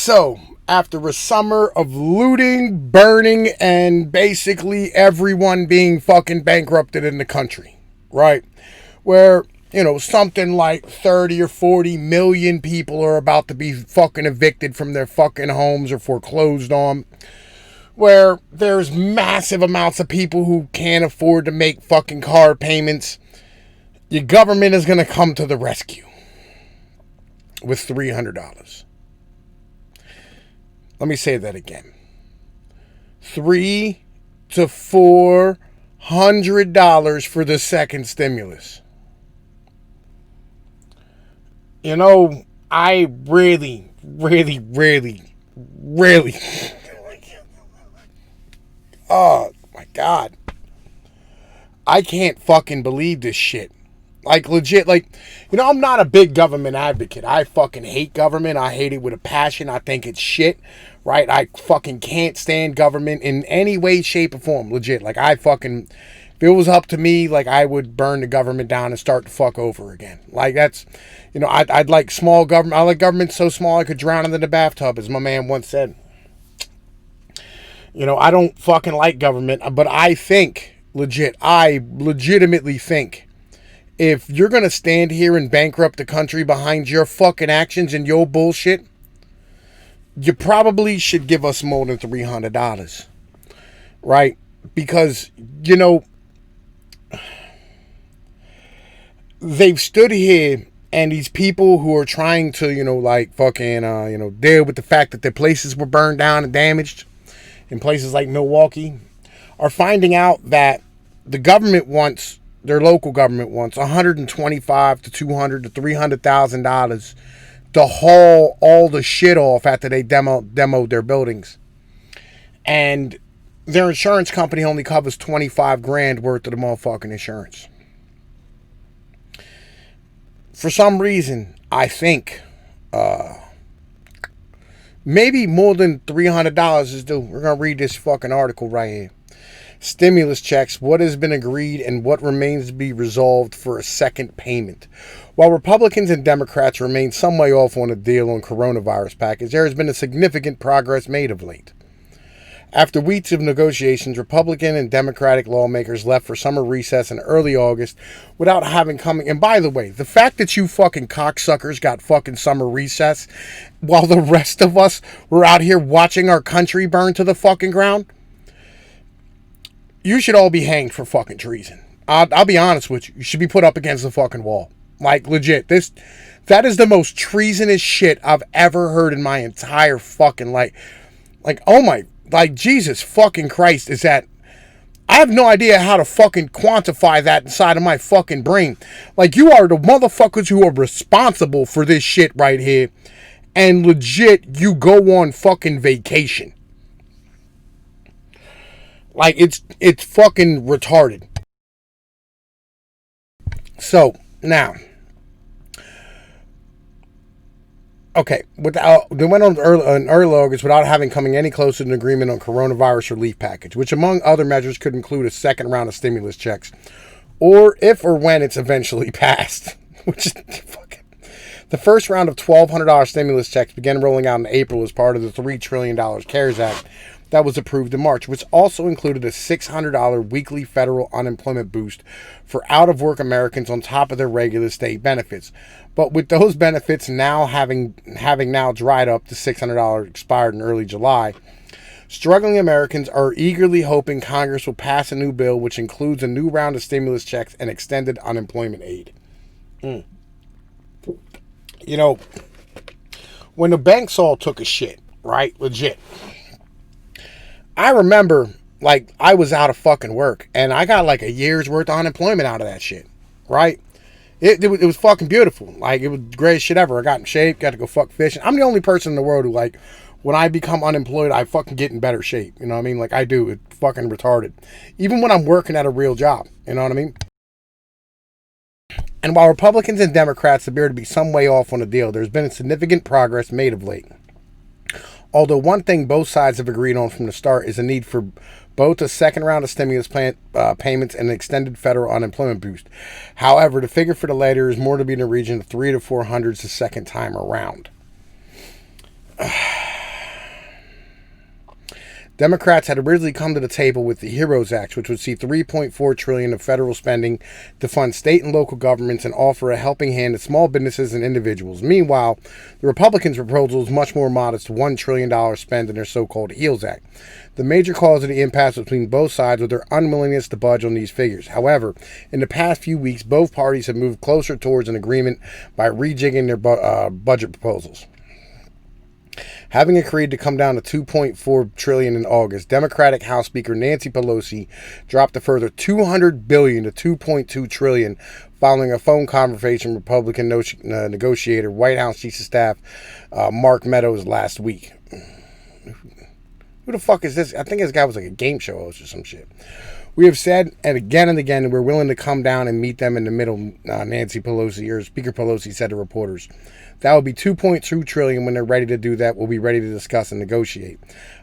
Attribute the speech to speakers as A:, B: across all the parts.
A: So, after a summer of looting, burning, and basically everyone being fucking bankrupted in the country, right? Where, something like 30 or 40 million people are about to be fucking evicted from their fucking homes or foreclosed on. Where there's massive amounts of people who can't afford to make fucking car payments. Your government is going to come to the rescue with $300. Let me say that again. $300 to $400 for the second stimulus. I really oh my God. I can't fucking believe this shit. Like, legit, I'm not a big government advocate. I fucking hate government. I hate it with a passion. I think it's shit, right? I fucking can't stand government in any way, shape, or form. Legit. If it was up to me, I would burn the government down and start the fuck over again. That's, I'd like small government. I like government so small I could drown in the bathtub, as my man once said. I don't fucking like government, but I legitimately think if you're going to stand here and bankrupt the country behind your fucking actions and your bullshit, you probably should give us more than $300. Right? Because, they've stood here and these people who are trying to, deal with the fact that their places were burned down and damaged in places like Milwaukee are finding out that the government wants, their local government wants $125,000 to $200,000 to $300,000 to haul all the shit off after they demoed their buildings. And their insurance company only covers $25,000 worth of the motherfucking insurance. For some reason, I think maybe more than $300 is due. We're going to read this fucking article right here. Stimulus checks, what has been agreed and what remains to be resolved for a second payment. While Republicans and Democrats remain some way off on a deal on coronavirus package, there has been a significant progress made of late. After weeks of negotiations, Republican and Democratic lawmakers left for summer recess in early August without having coming. And by the way, the fact that you fucking cocksuckers got fucking summer recess while the rest of us were out here watching our country burn to the fucking ground, you should all be hanged for fucking treason. I'll be honest with you. You should be put up against the fucking wall. Legit. That is the most treasonous shit I've ever heard in my entire fucking life. Jesus fucking Christ, is that... I have no idea how to fucking quantify that inside of my fucking brain. You are the motherfuckers who are responsible for this shit right here. And legit, you go on fucking vacation. It's fucking retarded. So, now... Okay, they went on early August without having coming any closer to an agreement on coronavirus relief package, which among other measures could include a second round of stimulus checks, or if or when it's eventually passed. Which is fucking... The first round of $1,200 stimulus checks began rolling out in April as part of the $3 trillion CARES Act that was approved in March, which also included a $600 weekly federal unemployment boost for out-of-work Americans on top of their regular state benefits. But with those benefits now having now dried up, the $600 expired in early July, struggling Americans are eagerly hoping Congress will pass a new bill which includes a new round of stimulus checks and extended unemployment aid. When the banks all took a shit, right? Legit. I remember, I was out of fucking work, and I got, a year's worth of unemployment out of that shit, right? It was fucking beautiful. It was the greatest shit ever. I got in shape, got to go fuck fishing. I'm the only person in the world who, when I become unemployed, I fucking get in better shape. You know what I mean? I do. It's fucking retarded. Even when I'm working at a real job. You know what I mean? And while Republicans and Democrats appear to be some way off on the deal, there's been significant progress made of late. Although one thing both sides have agreed on from the start is the need for both a second round of stimulus payments and an extended federal unemployment boost. However, the figure for the latter is more to be in the region of $300 to $400 the second time around. Democrats had originally come to the table with the HEROES Act, which would see $3.4 trillion of federal spending to fund state and local governments and offer a helping hand to small businesses and individuals. Meanwhile, the Republicans' proposal is much more modest, $1 trillion spent in their so-called HEALS Act. The major cause of the impasse between both sides was their unwillingness to budge on these figures. However, in the past few weeks, both parties have moved closer towards an agreement by rejigging their budget proposals. Having agreed to come down to $2.4 trillion in August, Democratic House Speaker Nancy Pelosi dropped a further $200 billion to $2.2 trillion following a phone conversation with Republican negotiator, White House Chief of Staff Mark Meadows last week. Who the fuck is this? I think this guy was like a game show host or some shit. We have said, and again, we're willing to come down and meet them in the middle, Nancy Pelosi, or Speaker Pelosi said to reporters. That will be $2.2 trillion when they're ready to do that. We'll be ready to discuss and negotiate.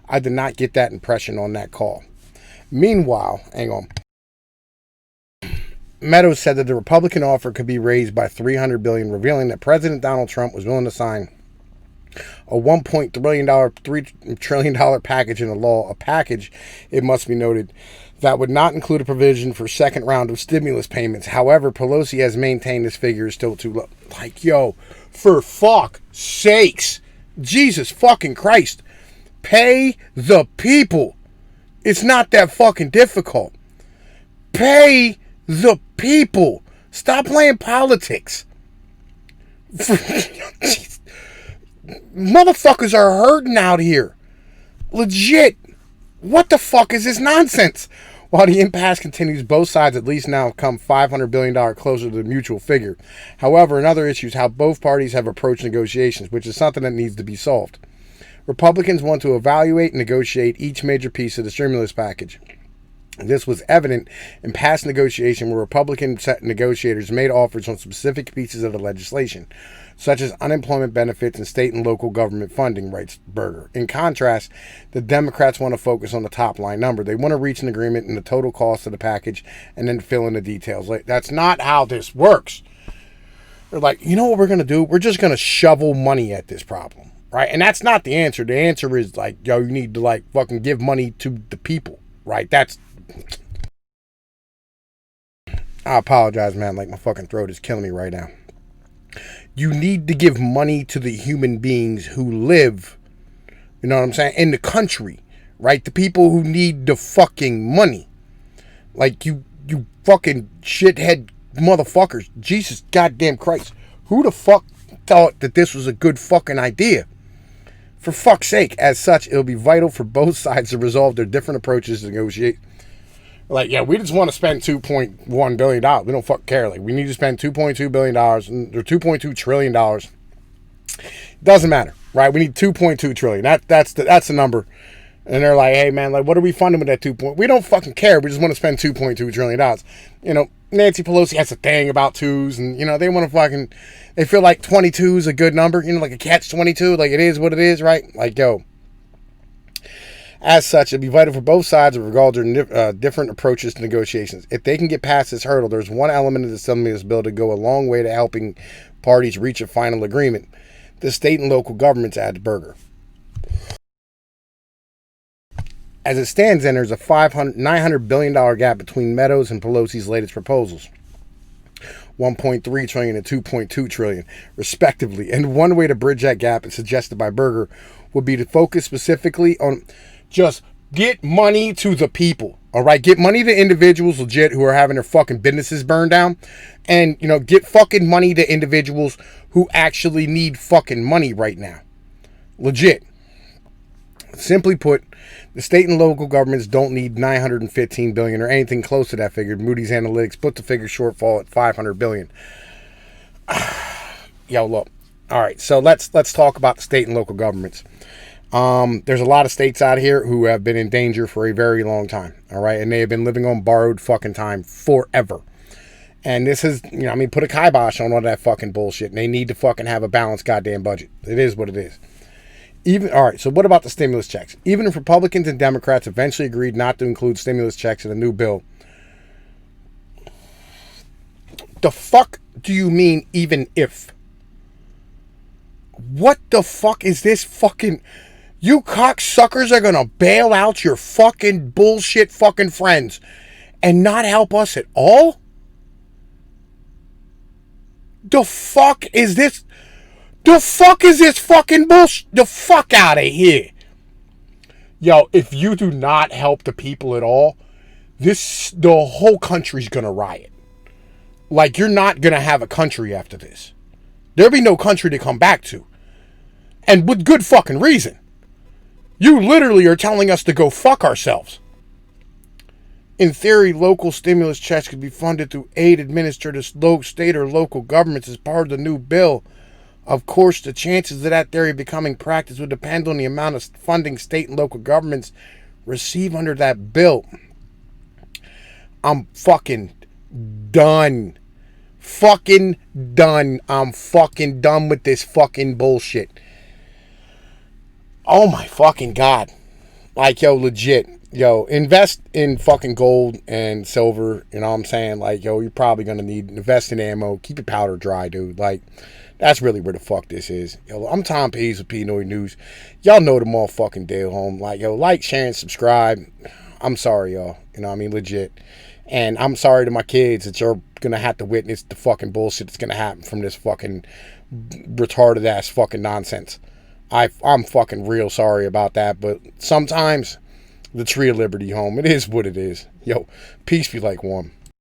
A: I did not get that impression on that call. Meanwhile, hang on. Meadows said that the Republican offer could be raised by $300 billion, revealing that President Donald Trump was willing to sign a $1.3 trillion package into law, a package, it must be noted, that would not include a provision for second round of stimulus payments. However, Pelosi has maintained this figure is still too low. Like, yo, for fuck's sakes, Jesus fucking Christ, pay the people. It's not that fucking difficult. Pay the people. Stop playing politics. Motherfuckers are hurting out here. Legit. What the fuck is this nonsense? While the impasse continues, both sides at least now have come $500 billion closer to the mutual figure. However, another issue is how both parties have approached negotiations, which is something that needs to be solved. Republicans want to evaluate and negotiate each major piece of the stimulus package. This was evident in past negotiation where Republican negotiators made offers on specific pieces of the legislation, such as unemployment benefits and state and local government funding, writes Berger. In contrast, the Democrats want to focus on the top line number. They want to reach an agreement in the total cost of the package and then fill in the details. Like, that's not how this works. They're like, you know what we're going to do? We're just going to shovel money at this problem, right? And that's not the answer. The answer is like, yo, you need to like fucking give money to the people, right? I apologize, man. Like, my fucking throat is killing me right now. You need to give money to the human beings who live, you know what I'm saying, in the country, right? The people who need the fucking money. Like, you fucking shithead motherfuckers. Jesus goddamn Christ. Who the fuck thought that this was a good fucking idea? For fuck's sake. As such, it'll be vital for both sides to resolve their different approaches to negotiate. Like, yeah, we just want to spend $2.1 billion. We don't fuck care. Like, we need to spend $2.2 billion or $2.2 trillion. Doesn't matter, right? We need $2.2 trillion. That's the number. And they're like, hey, man, like, what are we funding with that 2 point? We don't fucking care. We just want to spend $2.2 trillion. You know, Nancy Pelosi has a thing about twos, and, you know, they want to fucking, they feel like 22 is a good number, you know, like a catch 22. Like, it is what it is, right? Like, yo. As such, it'd be vital for both sides with regard to different approaches to negotiations. If they can get past this hurdle, there's one element of the stimulus bill to go a long way to helping parties reach a final agreement. The state and local governments, adds Berger. As it stands, then, there's a $900 billion gap between Meadows and Pelosi's latest proposals. $1.3 trillion and $2.2 trillion, respectively. And one way to bridge that gap, as suggested by Berger, would be to focus specifically on just get money to the people. All right, get money to individuals legit who are having their fucking businesses burned down, and, you know, get fucking money to individuals who actually need fucking money right now. Legit. Simply put, the state and local governments don't need $915 billion or anything close to that figure. Moody's Analytics put the figure shortfall at $500 billion. Yo, look. All right, so let's talk about the state and local governments. There's a lot of states out here who have been in danger for a very long time, all right? And they have been living on borrowed fucking time forever. And this is, you know, I mean, put a kibosh on all that fucking bullshit. And they need to fucking have a balanced goddamn budget. It is what it is. All right, so what about the stimulus checks? Even if Republicans and Democrats eventually agreed not to include stimulus checks in the new bill, the fuck do you mean even if? What the fuck is this fucking... You cocksuckers are gonna bail out your fucking bullshit fucking friends and not help us at all? The fuck is this? The fuck is this fucking bullshit? The fuck out of here. Yo, if you do not help the people at all, the whole country's gonna riot. Like, you're not gonna have a country after this. There'll be no country to come back to. And with good fucking reason. You literally are telling us to go fuck ourselves. In theory, local stimulus checks could be funded through aid administered to state or local governments as part of the new bill. Of course, the chances of that theory becoming practice would depend on the amount of funding state and local governments receive under that bill. I'm fucking done. Fucking done. I'm fucking done with this fucking bullshit. Oh my fucking God. Like, yo, legit. Yo, invest in fucking gold and silver. You know what I'm saying? Like, yo, you're probably going to invest in ammo. Keep your powder dry, dude. Like, that's really where the fuck this is. Yo, I'm Tom Pease with Pnoid News. Y'all know the motherfucking deal, home. Like, yo, like, share, and subscribe. I'm sorry, y'all. You know what I mean? Legit. And I'm sorry to my kids that you're going to have to witness the fucking bullshit that's going to happen from this fucking retarded ass fucking nonsense. I'm fucking real sorry about that, but sometimes the tree of liberty, home, it is what it is. Yo, peace be like one.